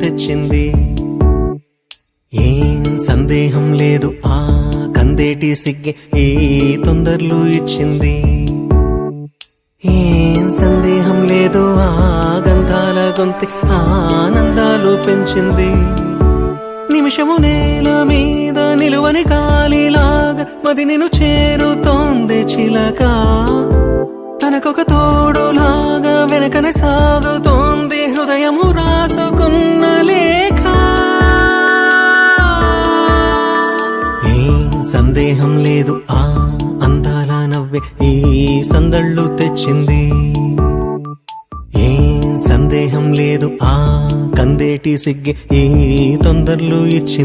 తెచ్చింది. ఏం సందేహం లేదు ఆ కందేటి సిగ్గే ఈ తొందరలు ఇచ్చింది. ఏం సందేహం లేదు ఆ గంధాల గొంతి ఆనందాలు పెంచింది. నిమిషము నేల మీద నిలువని గాలిలాగా మది నిన్ను చేరుతోంది చిలక. తనకొక తోడులాగా వెనకనే సాగుతోంది హృదయము రాసుకున్న లేఖ. ఏం సందేహం లేదు ఆ అందాల నవ్వే ఈ సందళ్ళు తెచ్చింది. ఏం సందేహం లేదు ఆ కందేటి సిగ్గే ఈ తొందరలు ఇచ్చింది.